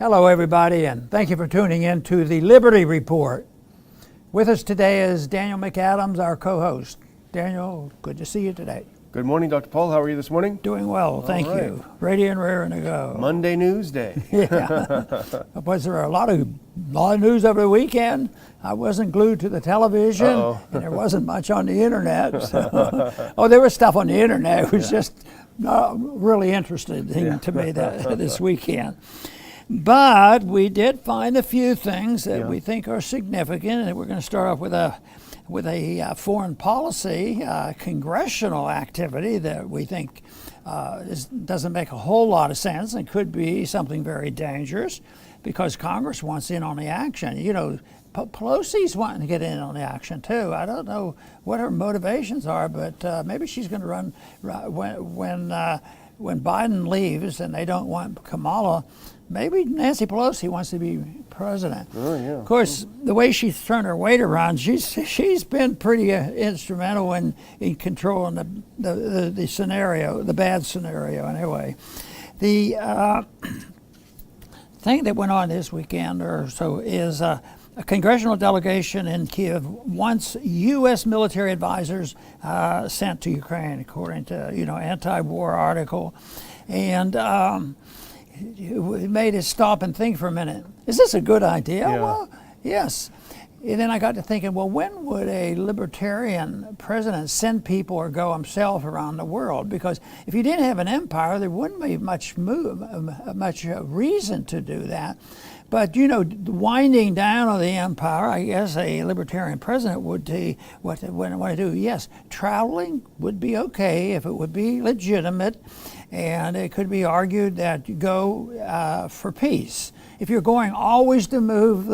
Hello, everybody, and thank you for tuning in to the Liberty Report. With us today is Daniel McAdams, our co-host. Daniel, good to see you today. Good morning, Dr. Paul. How are you this morning? Doing well, thank you. Ready and raring to go. Monday News Day. Yeah. Was there a lot of news over the weekend? I wasn't glued to the television, and there wasn't much on the internet. So. There was stuff on the internet. It was just not really interesting to me this weekend. But we did find a few things that we think are significant, and we're going to start off with a foreign policy, congressional activity that we think doesn't make a whole lot of sense and could be something very dangerous because Congress wants in on the action. You know, Pelosi's wanting to get in on the action too. I don't know what her motivations are, but maybe she's going to run when Biden leaves and they don't want Kamala. Maybe Nancy Pelosi wants to be president. Oh, yeah. Of course, the way she's turned her weight around, she's been pretty instrumental in controlling the scenario, the bad scenario anyway. The thing that went on this weekend or so is a congressional delegation in Kiev wants U.S. military advisors sent to Ukraine, according to anti-war article, and. It made us stop and think for a minute. Is this a good idea? Yeah. Well, yes. And then I got to thinking, well, when would a libertarian president send people or go himself around the world? Because if you didn't have an empire, there wouldn't be much reason to do that. But, winding down of the empire, I guess a libertarian president would want to do. Yes, traveling would be okay if it would be legitimate, and it could be argued that you go for peace. If you're going always to move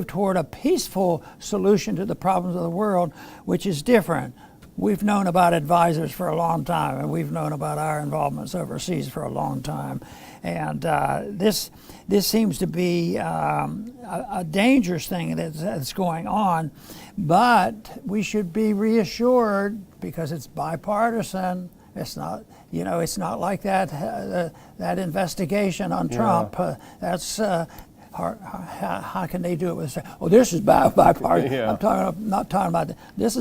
toward a peaceful solution to the problems of the world, which is different. We've known about advisors for a long time, and we've known about our involvements overseas for a long time. And this seems to be a dangerous thing that's going on, but we should be reassured because it's bipartisan. It's not, it's not like that investigation on Trump. That's how can they do it with? Oh, this is bipartisan. Yeah. I'm not talking about that. This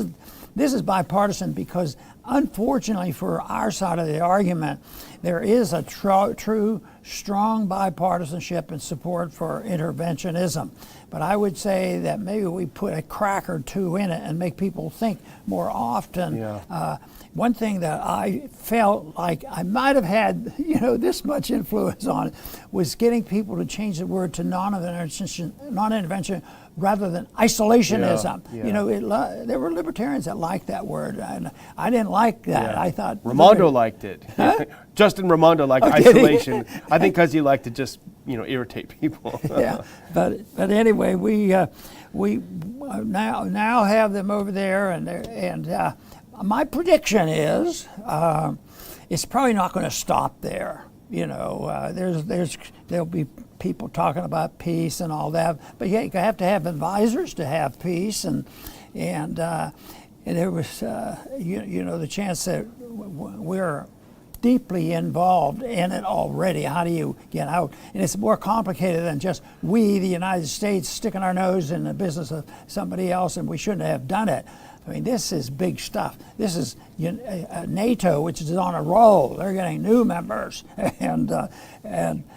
is bipartisan because, unfortunately, for our side of the argument, there is a true, strong bipartisanship and support for interventionism. But I would say that maybe we put a crack or two in it and make people think more often. Yeah. One thing that I felt like I might have had, this much influence on it was getting people to change the word to non-intervention rather than isolationism. Yeah. There were libertarians that liked that word, and I didn't like that. Yeah. I thought Raimondo liked it. Huh? Justin Raimondo liked isolation. I think because he liked to just irritate people. Yeah, but anyway, we now have them over there, and my prediction is it's probably not going to stop there. There'll be people talking about peace and all that, but you have to have advisors to have peace, and there was the chance that we're deeply involved in it already. How do you get out? And it's more complicated than just we, the United States, sticking our nose in the business of somebody else, and we shouldn't have done it. I mean, this is big stuff. This is NATO, which is on a roll. They're getting new members, and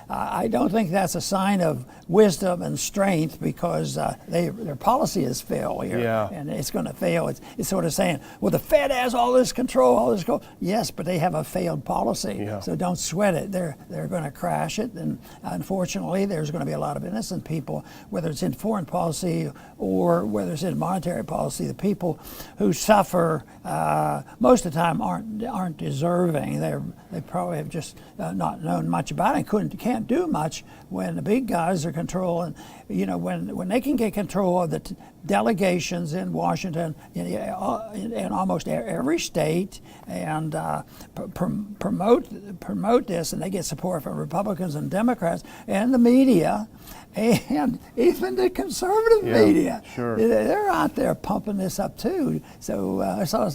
I don't think that's a sign of wisdom and strength because their policy is failure, and it's going to fail. It's sort of saying, well, the Fed has all this control, Yes, but they have a failed policy, so don't sweat it. They're going to crash it, and unfortunately, there's going to be a lot of innocent people, whether it's in foreign policy or whether it's in monetary policy. The people who suffer most of the time aren't deserving. They probably have just not known much about it. Can't do much when the big guys are controlling. When they can get control of the delegations in Washington in almost every state and promote this, and they get support from Republicans and Democrats and the media. And even the conservative media, sure. They're out there pumping this up too. So I saw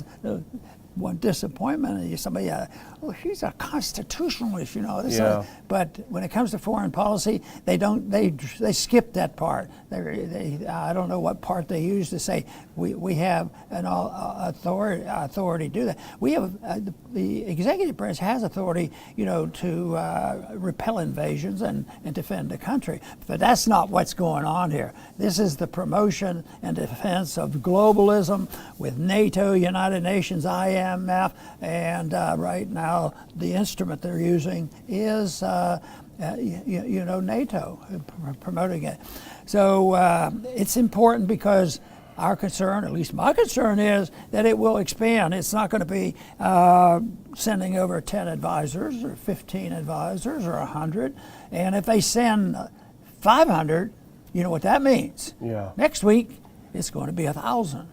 one disappointment, and somebody, oh, he's a constitutionalist, you know. But when it comes to foreign policy, they don't. They skip that part. I don't know what part they use to say we have an authority to do that. We have the executive branch has authority, you know, to repel invasions and defend the country. But that's not what's going on here. This is the promotion and defense of globalism with NATO, United Nations, IMF, and right now the instrument they're using is NATO promoting it. So it's important because our concern, at least my concern, is that it will expand. It's not going to be sending over 10 advisors or 15 advisors or 100. And if they send 500, you know what that means. Yeah. Next week, it's going to be 1,000.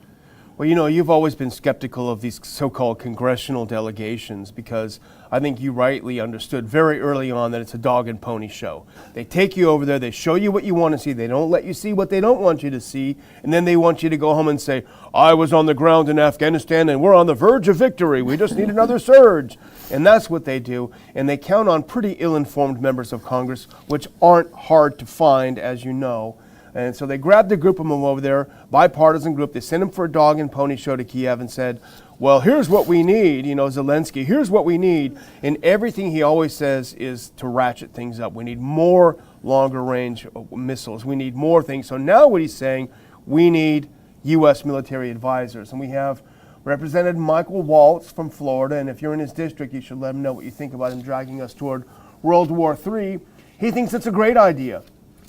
Well, you know, you've always been skeptical of these so-called congressional delegations because I think you rightly understood very early on that it's a dog and pony show. They take you over there, they show you what you want to see, they don't let you see what they don't want you to see, and then they want you to go home and say, I was on the ground in Afghanistan and we're on the verge of victory, we just need another surge. And that's what they do, and they count on pretty ill-informed members of Congress, which aren't hard to find, as you know. And so they grabbed a group of them over there, bipartisan group. They sent them for a dog and pony show to Kiev and said, well, here's what we need, you know, Zelensky, here's what we need. And everything he always says is to ratchet things up. We need more longer range missiles. We need more things. So now what he's saying, we need U.S. military advisors. And we have Representative Michael Waltz from Florida. And if you're in his district, you should let him know what you think about him dragging us toward World War III. He thinks it's a great idea.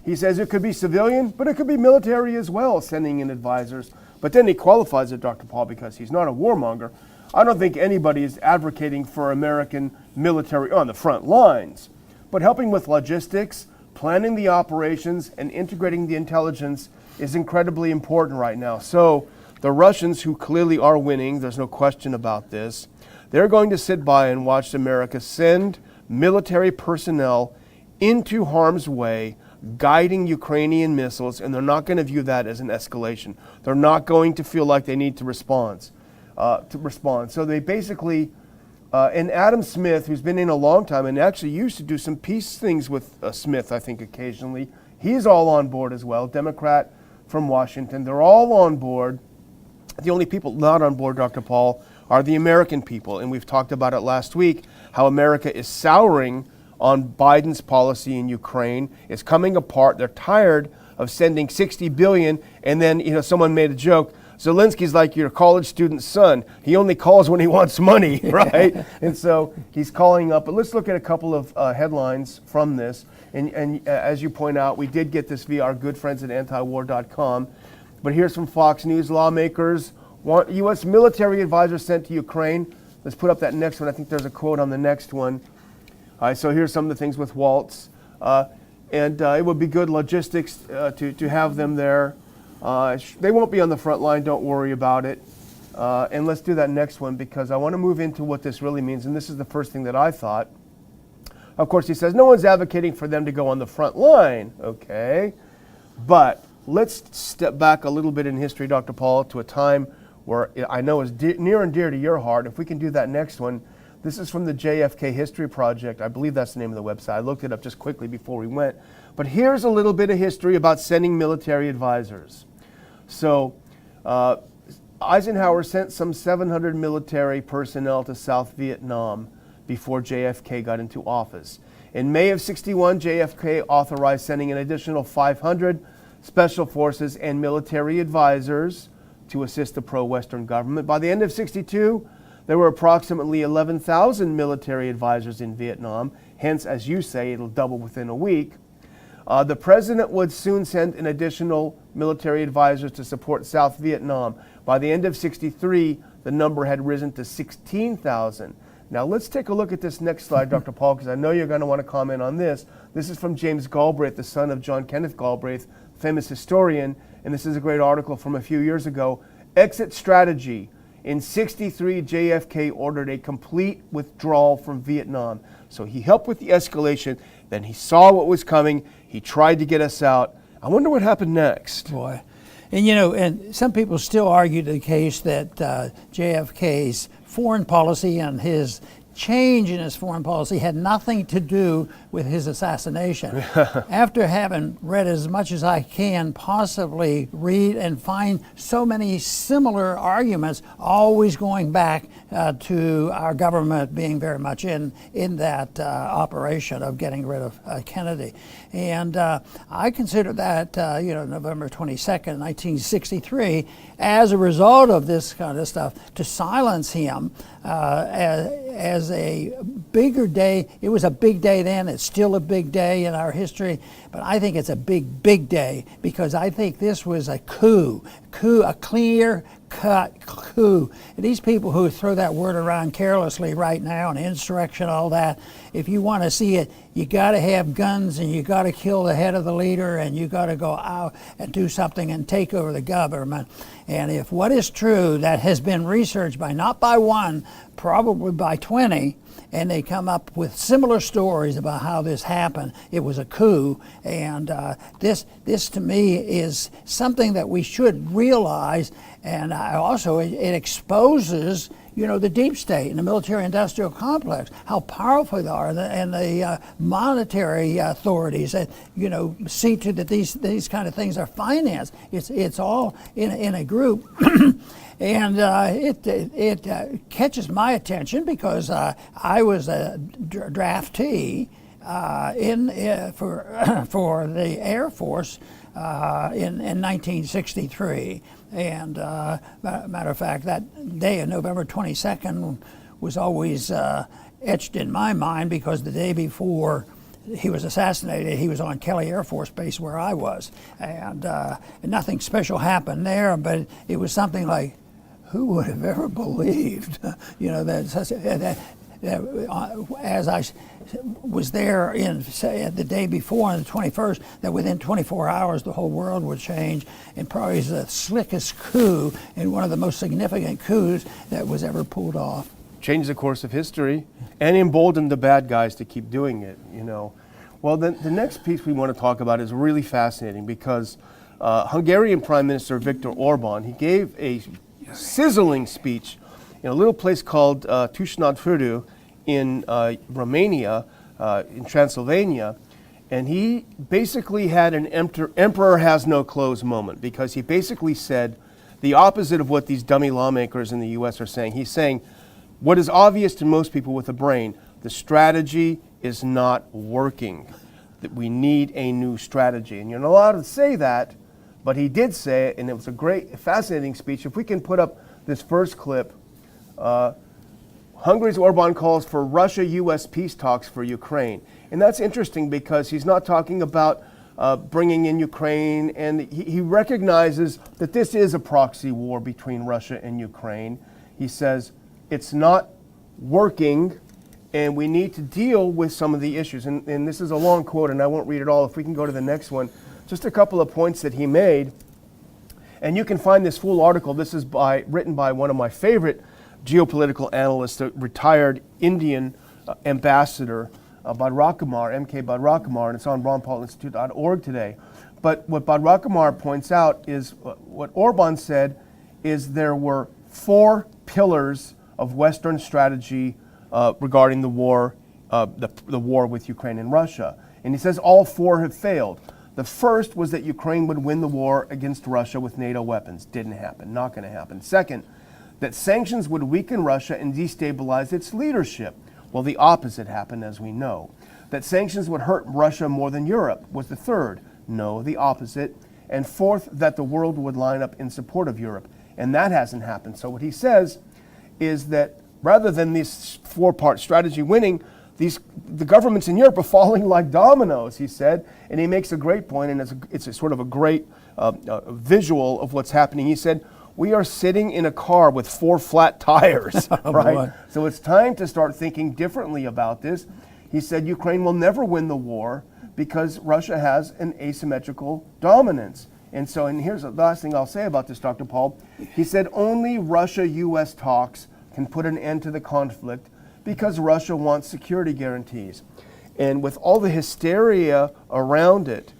He says it could be civilian, but it could be military as well, sending in advisors. But then he qualifies it, Dr. Paul, because he's not a warmonger. I don't think anybody is advocating for American military on the front lines, but helping with logistics, planning the operations, and integrating the intelligence is incredibly important right now. So the Russians, who clearly are winning, there's no question about this, they're going to sit by and watch America send military personnel into harm's way, guiding Ukrainian missiles, and they're not going to view that as an escalation. They're not going to feel like they need to respond. So they basically, and Adam Smith, who's been in a long time and actually used to do some peace things with Smith, I think occasionally, he's all on board as well, Democrat from Washington. They're all on board. The only people not on board, Dr. Paul, are the American people, and we've talked about it last week, how America is souring on Biden's policy in Ukraine. It's coming apart. They're tired of sending $60 billion, and then, you know, someone made a joke, Zelensky's like your college student's son. He only calls when he wants money, right? And so he's calling up. But let's look at a couple of headlines from this. And as you point out, we did get this via our good friends at antiwar.com. But here's from Fox News. Lawmakers want U.S. military advisors sent to Ukraine. Let's put up that next one. I think there's a quote on the next one. So here's some of the things with Waltz. And it would be good logistics to have them there. They won't be on the front line. Don't worry about it. And let's do that next one because I want to move into what this really means. And this is the first thing that I thought. Of course, he says no one's advocating for them to go on the front line. Okay. But let's step back a little bit in history, Dr. Paul, to a time where I know is near and dear to your heart. If we can do that next one. This is from the JFK History Project. I believe that's the name of the website. I looked it up just quickly before we went. But here's a little bit of history about sending military advisors. So Eisenhower sent some 700 military personnel to South Vietnam before JFK got into office. In May of '61, JFK authorized sending an additional 500 special forces and military advisors to assist the pro-Western government. By the end of '62, there were approximately 11,000 military advisors in Vietnam. Hence, as you say, it'll double within a week. The president would soon send an additional military advisors to support South Vietnam. By the end of '63, the number had risen to 16,000. Now let's take a look at this next slide, Dr. Paul, because I know you're going to want to comment on this. This is from James Galbraith, the son of John Kenneth Galbraith, famous historian, and this is a great article from a few years ago. Exit strategy. In '63, JFK ordered a complete withdrawal from Vietnam. So he helped with the escalation, then he saw what was coming, he tried to get us out. I wonder what happened next. Boy. And you know, and some people still argue the case that JFK's foreign policy and his change in his foreign policy had nothing to do with his assassination. After having read as much as I can possibly read and find so many similar arguments, always going back to our government being very much in that operation of getting rid of Kennedy. And I consider that, November 22nd, 1963, as a result of this kind of stuff, to silence him as a bigger day. It was a big day then. It's still a big day in our history, but I think it's a big day because I think this was a coup, a clear-cut coup. And these people who throw that word around carelessly right now, and insurrection, all that, if you want to see it, you got to have guns and you got to kill the head of the leader and you got to go out and do something and take over the government. And if what is true, that has been researched by not by one, probably by 20, and they come up with similar stories about how this happened. It was a coup, and this to me is something that we should realize. And also it exposes, the deep state and the military-industrial complex, how powerful they are, and the monetary authorities that see to that these kind of things are financed. It's all in a group. And it catches my attention because I was a draftee for the Air Force in 1963. And matter of fact, that day of November 22nd was always etched in my mind because the day before he was assassinated, he was on Kelly Air Force Base where I was. And nothing special happened there, but it was something like, who would have ever believed, that as I was there the day before, on the 21st, that within 24 hours the whole world would change, and probably is the slickest coup and one of the most significant coups that was ever pulled off. Changed the course of history and emboldened the bad guys to keep doing it, Well, the next piece we want to talk about is really fascinating because Hungarian Prime Minister Viktor Orban, he gave a sizzling speech in a little place called Tusnadföldő in Romania, in Transylvania, and he basically had an emperor has no clothes moment because he basically said the opposite of what these dummy lawmakers in the U.S. are saying. He's saying what is obvious to most people with a brain: the strategy is not working, that we need a new strategy. And you're not allowed to say that, but he did say it, and it was a great, fascinating speech. If we can put up this first clip, Hungary's Orban calls for Russia-U.S. peace talks for Ukraine. And that's interesting because he's not talking about bringing in Ukraine, and he recognizes that this is a proxy war between Russia and Ukraine. He says it's not working, and we need to deal with some of the issues. And this is a long quote, and I won't read it all. If we can go to the next one. Just a couple of points that he made, and you can find this full article. This is written by one of my favorite geopolitical analysts, a retired Indian ambassador, Badrakumar, M.K. Badrakumar, and it's on ronpaulinstitute.org today. But what Badrakumar points out is what Orban said is there were 4 pillars of Western strategy regarding the war, the war with Ukraine and Russia. And he says all 4 have failed. The first was that Ukraine would win the war against Russia with NATO weapons. Didn't happen, not going to happen. Second, that sanctions would weaken Russia and destabilize its leadership. Well, the opposite happened, as we know. That sanctions would hurt Russia more than Europe was the third. No, the opposite. And fourth, that the world would line up in support of Europe. And that hasn't happened. So what he says is that rather than this 4-part strategy winning, the governments in Europe are falling like dominoes, he said. And he makes a great point, and it's a sort of a great visual of what's happening. He said, we are sitting in a car with 4 flat tires, right? Boy. So it's time to start thinking differently about this. He said Ukraine will never win the war because Russia has an asymmetrical dominance. And here's the last thing I'll say about this, Dr. Paul. He said only Russia-U.S. talks can put an end to the conflict because Russia wants security guarantees. And with all the hysteria around it,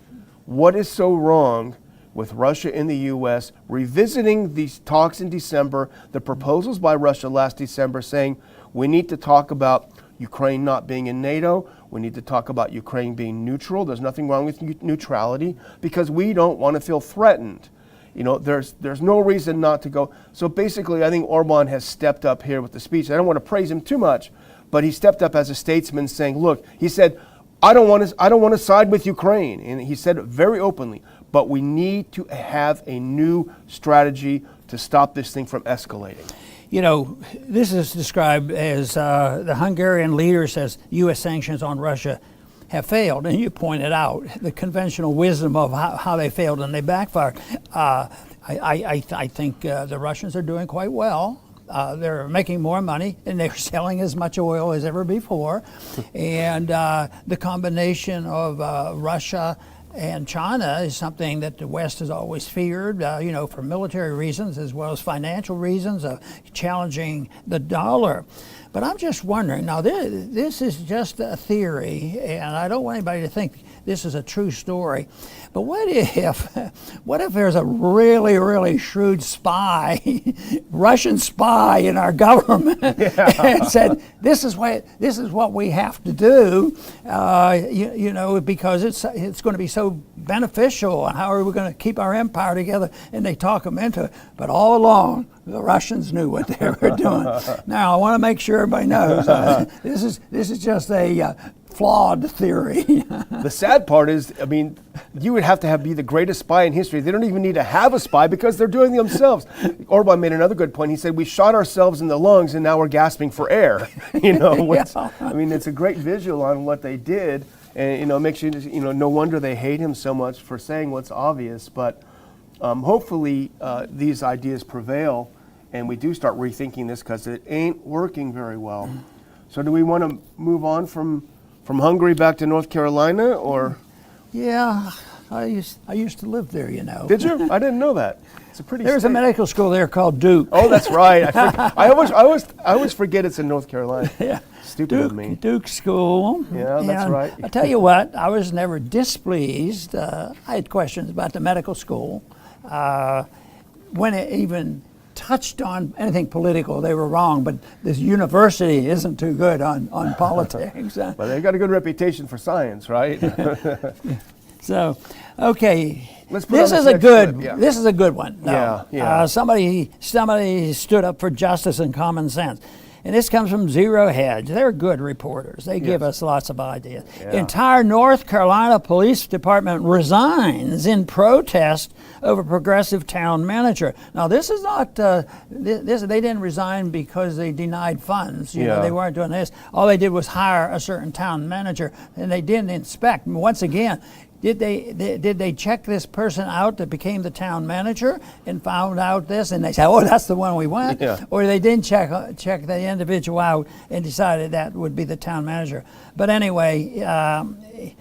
what is so wrong with Russia and the U.S., revisiting these talks in December, the proposals by Russia last December saying we need to talk about Ukraine not being in NATO. We need to talk about Ukraine being neutral. There's nothing wrong with neutrality because we don't want to feel threatened. You know, there's no reason not to go. So basically, I think Orban has stepped up here with the speech. I don't want to praise him too much, but he stepped up as a statesman saying, look, he said, I don't want to side with Ukraine. And he said it very openly, but we need to have a new strategy to stop this thing from escalating. You know, this is described as the Hungarian leader says U.S. sanctions on Russia have failed. And you pointed out the conventional wisdom of how they failed and they backfired. I think the Russians are doing quite well. They're making more money and they're selling as much oil as ever before. And the combination of Russia and China is something that the West has always feared, you know, for military reasons as well as financial reasons, challenging the dollar. But I'm just wondering, now this is just a theory, and I don't want anybody to think this is a true story, but what if there's a really, really shrewd spy, Russian spy in our government, and said, this is what we have to do, you know, because it's going to be so beneficial, and how are we going to keep our empire together? And they talk them into it. But all along, the Russians knew what they were doing. Now, I want to make sure everybody knows this is just a flawed theory. The sad part is, I mean, you would have to be the greatest spy in history. They don't even need to have a spy because they're doing it themselves. Orban made another good point. He said, we shot ourselves in the lungs and now we're gasping for air. You know, I mean, it's a great visual on what they did. And, you know, it makes you, you know, no wonder they hate him so much for saying what's obvious. But hopefully these ideas prevail and we do start rethinking this because it ain't working very well. So do we want to move on from Hungary back to North Carolina, or? Yeah, I used to live there, you know. Did you? I didn't know that. It's a pretty. There's a medical school there called Duke. Oh, that's right. I always forget it's in North Carolina. Yeah. Stupid of me. Duke School. Yeah, that's right. I tell you what, I was never displeased. I had questions about the medical school. When it even touched on anything political, they were wrong, but this university isn't too good on politics. But they got a good reputation for science, right? So, okay. This is a good one. No. Yeah. Somebody stood up for justice and common sense. And this comes from Zero Hedge. They're good reporters. They give us lots of ideas. Yeah. Entire North Carolina Police Department resigns in protest over progressive town manager. Now, this is not, they didn't resign because they denied funds. You know, they weren't doing this. All they did was hire a certain town manager, and they didn't inspect. And once again, did they check this person out that became the town manager and found out this, and they said, oh, that's the one we want? Yeah. Or they didn't check the individual out and decided that would be the town manager. But anyway,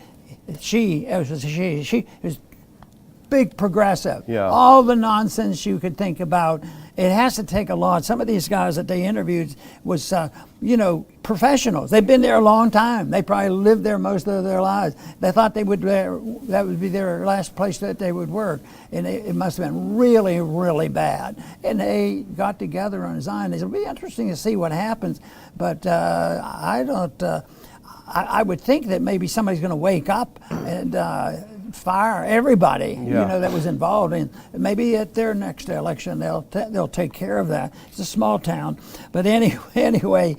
she was big progressive. Yeah. All the nonsense you could think about. It has to take a lot. Some of these guys that they interviewed was, you know, professionals. They've been there a long time. They probably lived there most of their lives. They thought that would be their last place that they would work. And it must have been really, really bad. And they got together and resigned. It'll be interesting to see what happens. But I would think that maybe somebody's going to wake up and fire everybody, you know, that was involved in. Maybe at their next election they'll take care of that. It's a small town, but anyway,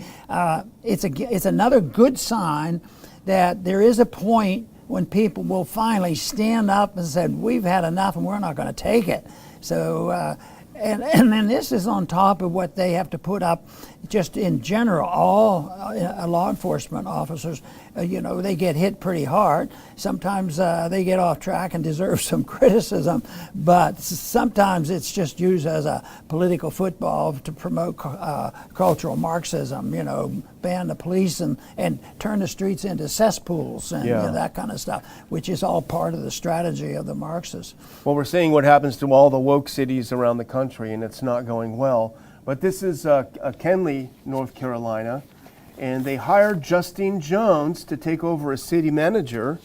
it's another good sign that there is a point when people will finally stand up and say, we've had enough and we're not going to take it. So. And then this is on top of what they have to put up just in general. All law enforcement officers, you know, they get hit pretty hard. Sometimes they get off track and deserve some criticism, but sometimes it's just used as a political football to promote cultural Marxism, you know, ban the police and turn the streets into cesspools and you know, that kind of stuff, which is all part of the strategy of the Marxists. Well, we're seeing what happens to all the woke cities around the country, and it's not going well. But this is Kenly, North Carolina, and they hired Justine Jones to take over as city manager.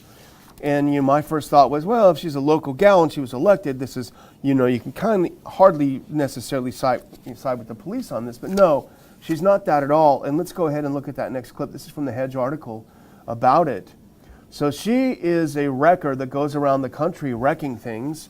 And my first thought was, well, if she's a local gal and she was elected, this is, you can kind of hardly necessarily side with the police on this. But no, she's not that at all. And let's go ahead and look at that next clip. This is from the Hedge article about it. So she is a wrecker that goes around the country wrecking things.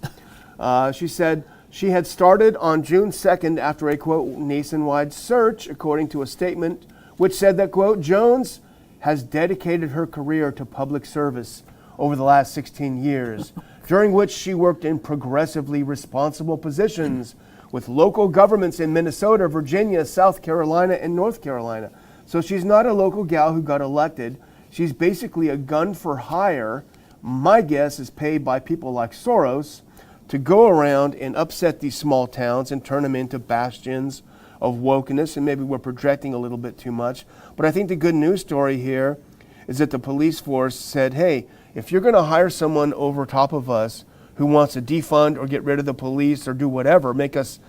She said she had started on June 2nd after a, quote, nationwide search, according to a statement which said that, quote, Jones has dedicated her career to public service over the last 16 years, during which she worked in progressively responsible positions with local governments in Minnesota, Virginia, South Carolina, and North Carolina. So she's not a local gal who got elected. She's basically a gun for hire. My guess is paid by people like Soros to go around and upset these small towns and turn them into bastions of wokeness. And maybe we're projecting a little bit too much. But I think the good news story here is that the police force said, hey, if you're going to hire someone over top of us who wants to defund or get rid of the police or do whatever, make us,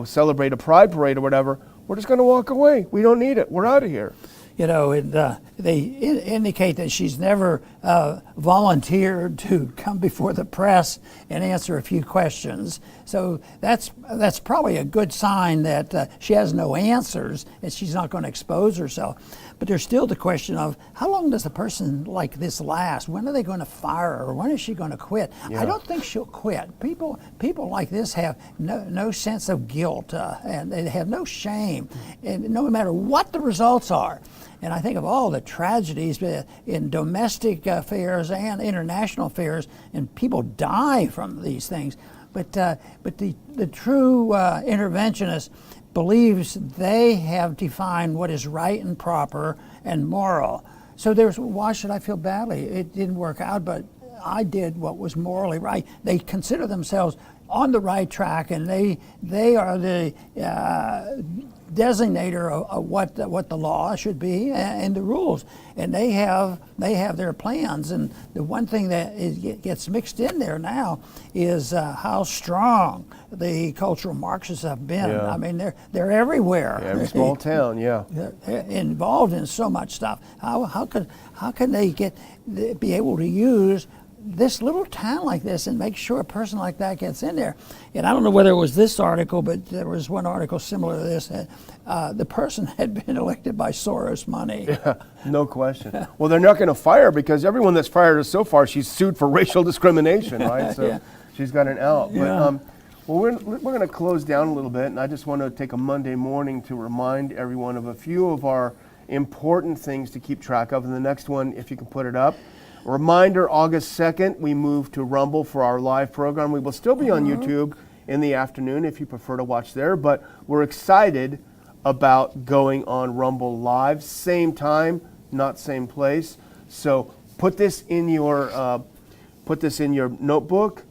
celebrate a pride parade or whatever, we're just going to walk away. We don't need it. We're out of here. They indicate that she's never volunteered to come before the press and answer a few questions. So that's probably a good sign that she has no answers and she's not going to expose herself. But there's still the question of how long does a person like this last? When are they going to fire her? When is she going to quit? Yeah. I don't think she'll quit. People like this have no sense of guilt and they have no shame, and no matter what the results are. And I think of all the tragedies in domestic affairs and international affairs, and people die from these things. But the true interventionist believes they have defined what is right and proper and moral. So why should I feel badly? It didn't work out, but I did what was morally right. They consider themselves on the right track, and they are the designator of what the law should be and the rules, and they have their plans. And the one thing that gets mixed in there now is how strong the cultural Marxists have been. Yeah. I mean, they're everywhere. Every small town, yeah. They're involved in so much stuff. How can they be able to use this little town like this and make sure a person like that gets in there? And I don't know whether it was this article, but there was one article similar to this. The person had been elected by Soros money. Yeah, no question. Well, they're not going to fire because everyone that's fired her so far, she's sued for racial discrimination, right? So yeah. She's got an out. Yeah. But, we're going to close down a little bit, and I just want to take a Monday morning to remind everyone of a few of our important things to keep track of. And the next one, if you can put it up. Reminder, August 2nd, we move to Rumble for our live program. We will still be on YouTube in the afternoon if you prefer to watch there, but we're excited about going on Rumble Live. Same time, not same place. So put this in your notebook,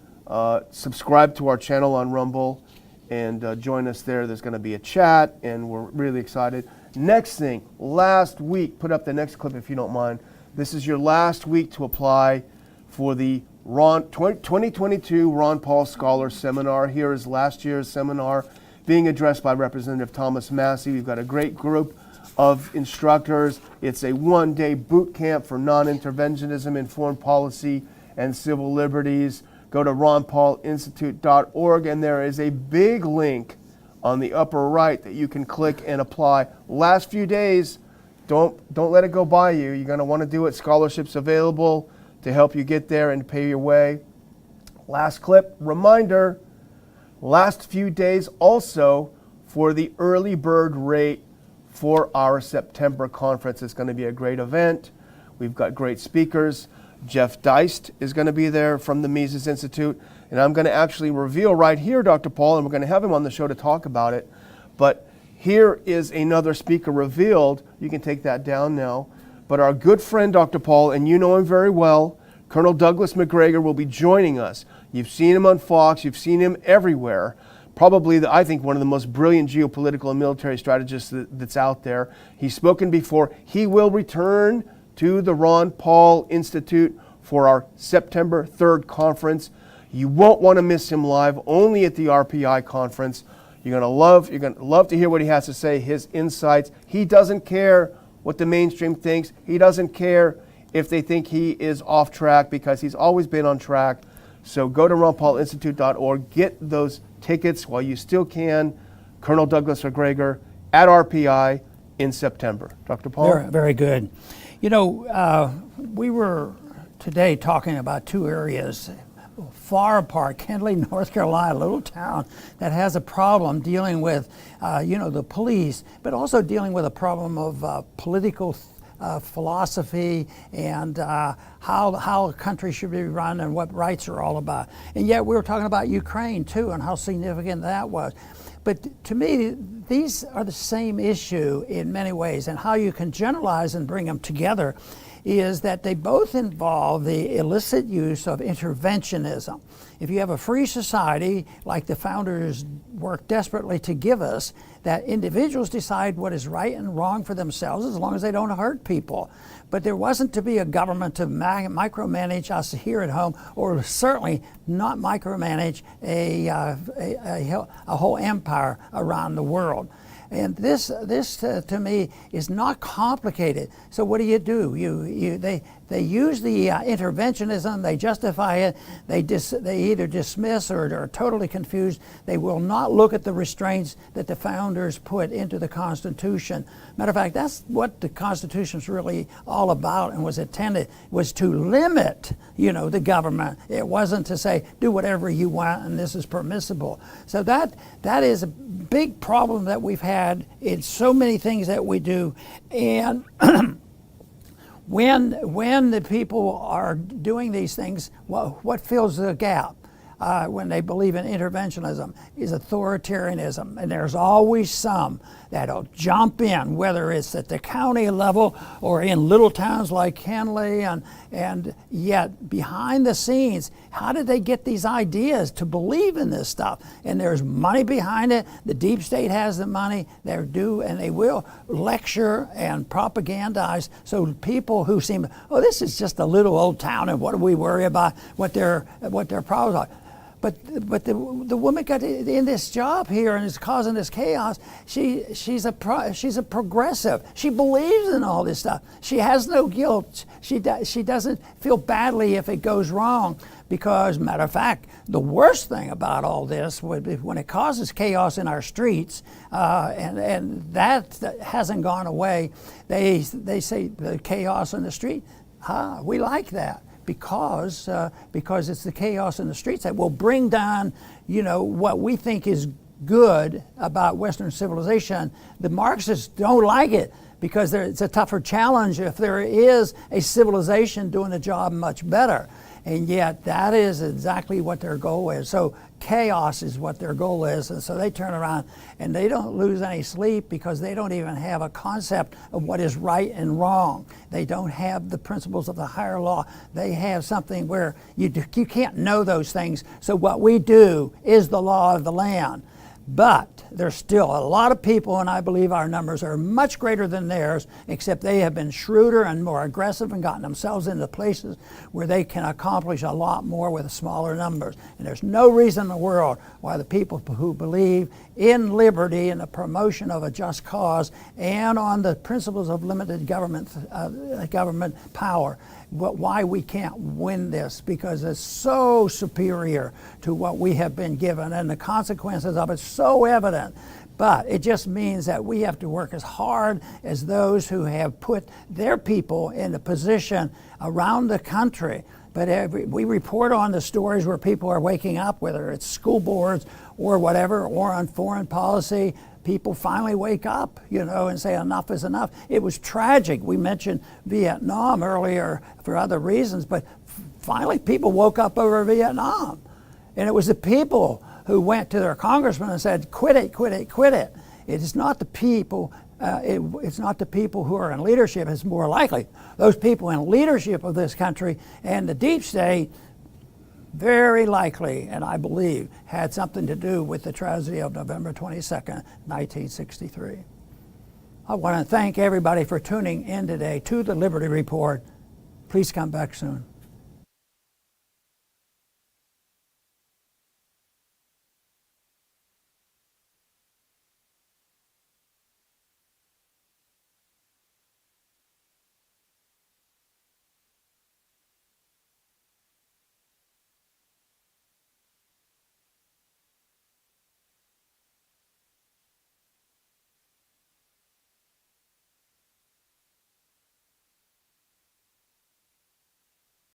subscribe to our channel on Rumble, and join us there. There's going to be a chat, and we're really excited. Next thing, last week, put up the next clip if you don't mind. This is your last week to apply for the 2022 Ron Paul Scholar Seminar. Here is last year's seminar being addressed by Representative Thomas Massey. We've got a great group of instructors. It's a one-day boot camp for non-interventionism in foreign policy and civil liberties. Go to ronpaulinstitute.org, and there is a big link on the upper right that you can click and apply. Last few days. Don't let it go by you. You're going to want to do it. Scholarships available to help you get there and pay your way. Last clip, reminder, last few days also for the early bird rate for our September conference. It's going to be a great event. We've got great speakers. Jeff Deist is going to be there from the Mises Institute. And I'm going to actually reveal right here, Dr. Paul, and we're going to have him on the show to talk about it. But here is another speaker revealed. You can take that down now. But our good friend, Dr. Paul, and you know him very well, Colonel Douglas McGregor will be joining us. You've seen him on Fox. You've seen him everywhere. Probably, I think, one of the most brilliant geopolitical and military strategists that's out there. He's spoken before. He will return to the Ron Paul Institute for our September 3rd conference. You won't want to miss him live, only at the RPI conference. You're going to love to hear what he has to say, his insights. He doesn't care what the mainstream thinks. He doesn't care if they think he is off track, because he's always been on track. So go to ronpaulinstitute.org, get those tickets while you still can. Colonel Douglas McGregor at RPI in September. Dr. Paul? Very, very good. You know, we were today talking about two areas far apart. Kendall, North Carolina, a little town that has a problem dealing with, the police, but also dealing with a problem of political philosophy and how a country should be run and what rights are all about. And yet we were talking about Ukraine too and how significant that was. But to me, these are the same issue in many ways, and how you can generalize and bring them together is that they both involve the illicit use of interventionism. If you have a free society, like the founders worked desperately to give us, that individuals decide what is right and wrong for themselves as long as they don't hurt people. But there wasn't to be a government to micromanage us here at home, or certainly not micromanage a whole empire around the world. And this to me is not complicated. So what do? They use the interventionism. They justify it. They either dismiss or are totally confused. They will not look at the restraints that the founders put into the Constitution. Matter of fact, that's what the Constitution is really all about, and was intended was to limit, the government. It wasn't to say do whatever you want and this is permissible. So that is a big problem that we've had in so many things that we do, and. When the people are doing these things, what fills the gap when they believe in interventionism is authoritarianism. And there's always some that'll jump in, whether it's at the county level or in little towns like Henley, and yet behind the scenes, how did they get these ideas to believe in this stuff? And there's money behind it. The deep state has the money. They do, and they will lecture and propagandize. So people who seem, this is just a little old town, and what do we worry about what their problems are? But the woman got in this job here and is causing this chaos. She's a progressive. She believes in all this stuff. She has no guilt. She doesn't feel badly if it goes wrong, because, matter of fact, the worst thing about all this would be when it causes chaos in our streets, and that hasn't gone away. They say the chaos in the street. We like that. Because it's the chaos in the streets that will bring down, what we think is good about Western civilization. The Marxists don't like it because it's a tougher challenge if there is a civilization doing the job much better. And yet that is exactly what their goal is. So chaos is what their goal is. And so they turn around and they don't lose any sleep because they don't even have a concept of what is right and wrong. They don't have the principles of the higher law. They have something where you can't know those things. So what we do is the law of the land. But there's still a lot of people, and I believe our numbers are much greater than theirs, except they have been shrewder and more aggressive and gotten themselves into places where they can accomplish a lot more with smaller numbers. And there's no reason in the world why the people who believe in liberty and the promotion of a just cause and on the principles of limited government power, why we can't win this, because it's so superior to what we have been given, and the consequences of it so evident. But it just means that we have to work as hard as those who have put their people in a position around the country. But we report on the stories where people are waking up, whether it's school boards or whatever, or on foreign policy. People finally wake up, and say enough is enough. It was tragic. We mentioned Vietnam earlier for other reasons, but finally people woke up over Vietnam. And it was the people who went to their congressman and said, quit it, quit it, quit it. It is not the people. It's not the people who are in leadership. It's more likely those people in leadership of this country and the deep state, very likely, and I believe, had something to do with the tragedy of November 22nd, 1963. I want to thank everybody for tuning in today to the Liberty Report. Please come back soon.